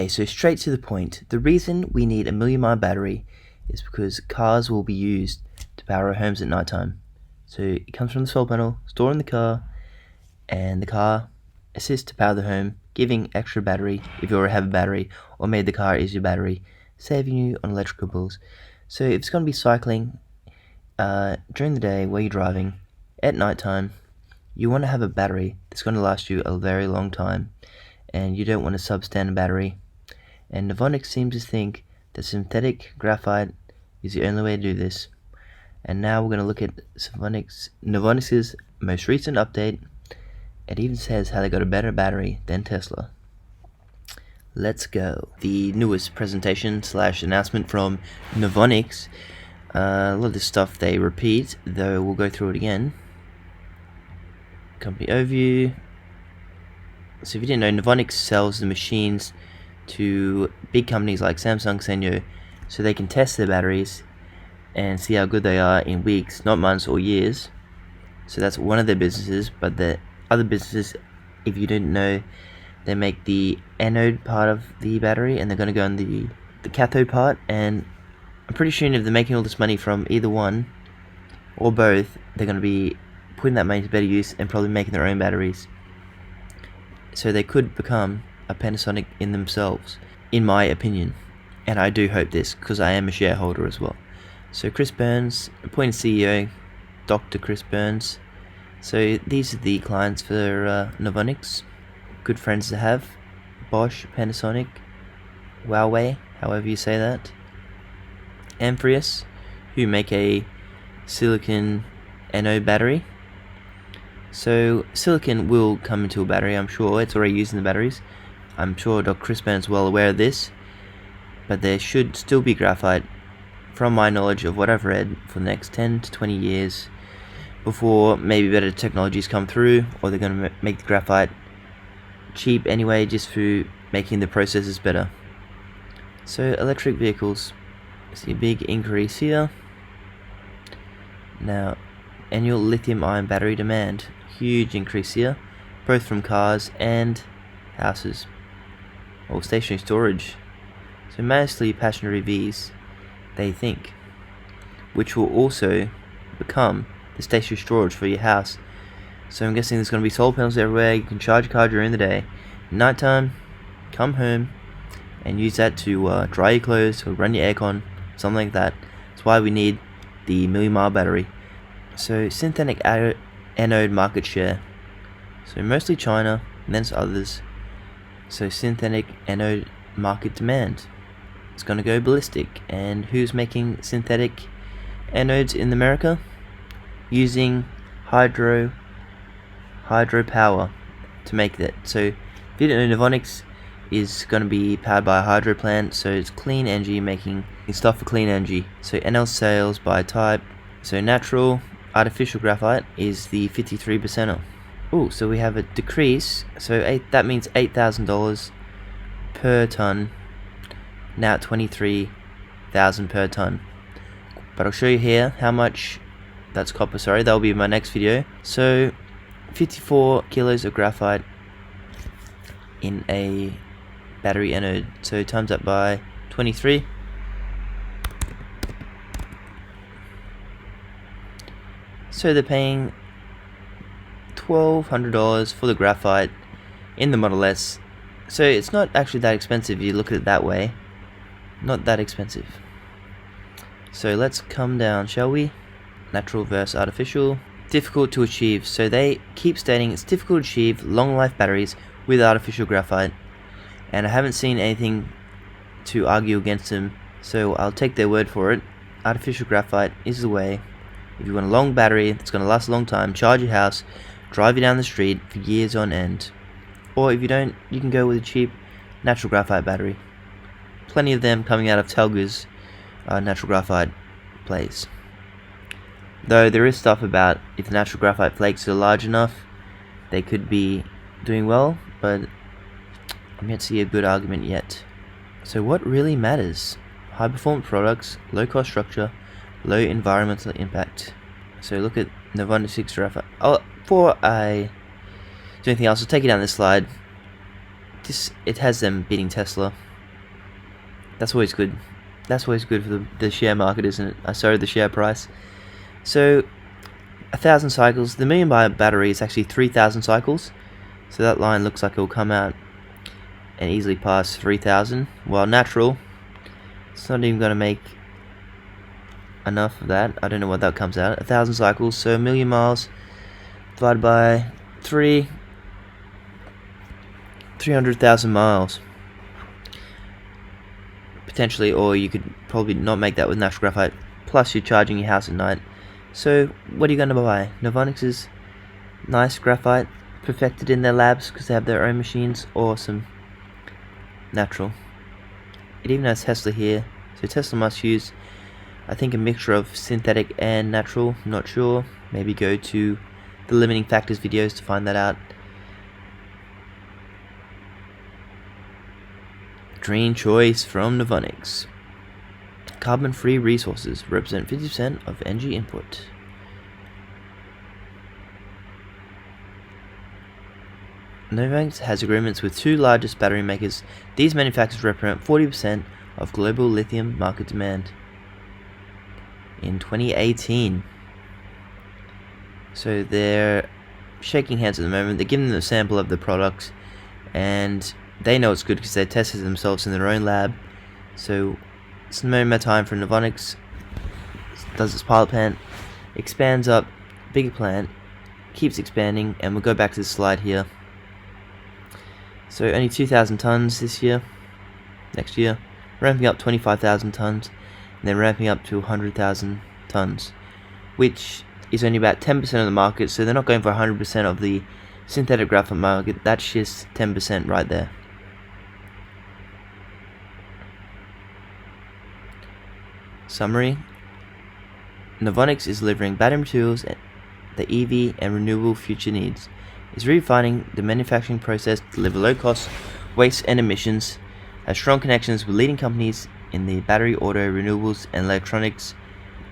Okay, so straight to the point. The reason we need a million-mile battery is because cars will be used to power our homes at nighttime. So it comes from the solar panel, stored in the car, and the car assists to power the home, giving extra battery if you already have a battery, or maybe the car is your battery, saving you on electrical bills. So if it's going to be cycling during the day while you're driving, at nighttime, you want to have a battery that's going to last you a very long time, and you don't want a substandard battery. And Novonix seems to think that synthetic graphite is the only way to do this. And now we're going to look at Novonix's most recent update. It even says how they got a better battery than Tesla. Let's go. The newest presentation / announcement from Novonix. A lot of this stuff they repeat, though we'll go through it again. Company overview. So if you didn't know, Novonix sells the machines to big companies like Samsung, Sanyo, so they can test their batteries and see how good they are in weeks, not months or years. So that's one of their businesses. But the other businesses, if you didn't know, they make the anode part of the battery, and they're going to go on the cathode part. And I'm pretty sure if they're making all this money from either one or both, they're going to be putting that money to better use and probably making their own batteries. So they could become a Panasonic in themselves, in my opinion. And I do hope this, because I am a shareholder as well. So Chris Burns, appointed CEO, Dr. Chris Burns. So these are the clients for Novonix. Good friends to have. Bosch, Panasonic, Huawei, however you say that. Amprius, who make a silicon anode battery. So silicon will come into a battery, I'm sure. It's already used in the batteries. I'm sure Dr. Chris Burns is well aware of this. But there should still be graphite, from my knowledge of what I've read, for the next 10 to 20 years before maybe better technologies come through, or they're going to make the graphite cheap anyway just through making the processes better. So electric vehicles, see a big increase here. Now annual lithium ion battery demand, huge increase here, both from cars and houses, or stationary storage. So mostly passenger EVs, they think, which will also become the stationary storage for your house. So I'm guessing there's going to be solar panels everywhere. You can charge your car during the day, nighttime, come home and use that to dry your clothes or run your aircon, something like that. That's why we need the million-mile battery. So synthetic anode market share, so mostly China and then others. So synthetic anode market demand, it's going to go ballistic. And who's making synthetic anodes in America? Using hydro power to make that. So if you didn't know, Novonix is going to be powered by a hydro plant, so it's clean energy, making stuff for clean energy. So NL sales by type, so natural, artificial graphite is the 53%er. Oh, so we have a decrease, so that means $8,000 per ton, now at $23,000 per ton. But I'll show you here how much that's copper, sorry, that'll be my next video. So 54 kilos of graphite in a battery anode, so times that by 23. So they're paying $1,200 for the graphite in the Model S. So it's not actually that expensive if you look at it that way. Not that expensive. So let's come down, shall we? Natural versus artificial. Difficult to achieve. So they keep stating it's difficult to achieve long life batteries with artificial graphite. And I haven't seen anything to argue against them, so I'll take their word for it. Artificial graphite is the way. If you want a long battery that's going to last a long time, charge your house, drive you down the street for years on end. Or if you don't, you can go with a cheap natural graphite battery. Plenty of them coming out of Telga's natural graphite place. Though there is stuff about if the natural graphite flakes are large enough, they could be doing well, but I'm yet to see a good argument yet. So what really matters? High performance products, low cost structure, low environmental impact. So look at Novonix graphite. Oh, before I do anything else, I'll take you down this slide. It has them beating Tesla. That's always good. That's always good for the share market, isn't it? Sorry, the share price. So 1,000 cycles. The million bar battery is actually 3,000 cycles. So that line looks like it will come out and easily pass 3,000. While natural, it's not even going to make enough of that. I don't know what that comes out. 1,000 cycles. So a million miles divided by 300,000 miles. Potentially, or you could probably not make that with natural graphite. Plus, you're charging your house at night. So, what are you going to buy? Novonix's nice graphite, perfected in their labs because they have their own machines, or some natural. It even has Tesla here, so Tesla must use, I think, a mixture of synthetic and natural. I'm not sure. Maybe go to the limiting factors videos to find that out. Green choice from Novonix. Carbon-free resources represent 50% of energy input. Novonix has agreements with two largest battery makers. These manufacturers represent 40% of global lithium market demand in 2018. So they're shaking hands at the moment. They're giving them a sample of the products, and they know it's good because they tested themselves in their own lab. So it's no more time for Novonix. Does its pilot plant, expands up, bigger plant, keeps expanding, and we'll go back to the slide here. So only 2,000 tons this year, next year, ramping up 25,000 tons, and then ramping up to 100,000 tons, which is only about 10% of the market. So they're not going for 100% of the synthetic graphite market. That's just 10% right there. Summary: Novonix is delivering battery materials the EV and renewable future needs. It's redefining the manufacturing process to deliver low cost, waste and emissions, has strong connections with leading companies in the battery, auto, renewables and electronics,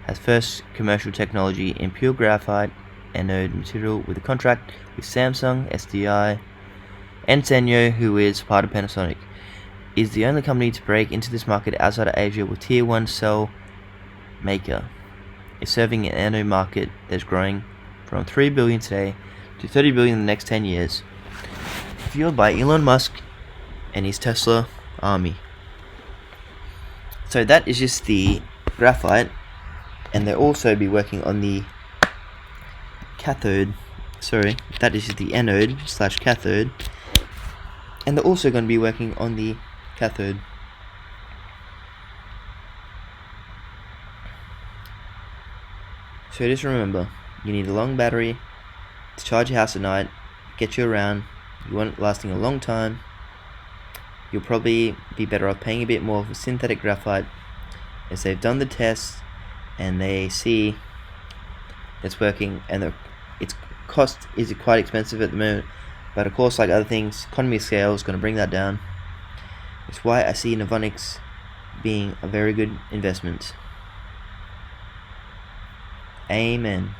has first commercial technology in pure graphite anode material with a contract with Samsung, SDI and Sanyo, who is part of Panasonic. Is the only company to break into this market outside of Asia with tier 1 cell maker. Is serving an anode market that's growing from 3 billion today to 30 billion in the next 10 years. Fueled by Elon Musk and his Tesla army. So that is just the graphite, and they'll also be working on the cathode. Sorry, that is the anode / cathode, and they're also going to be working on the cathode. So just remember, you need a long battery to charge your house at night, get you around. You want it lasting a long time. You'll probably be better off paying a bit more for synthetic graphite, as they've done the tests and they see it's working, and its cost is quite expensive at the moment, but of course, like other things, economy of scale is going to bring that down. It's why I see Novonix being a very good investment. Amen.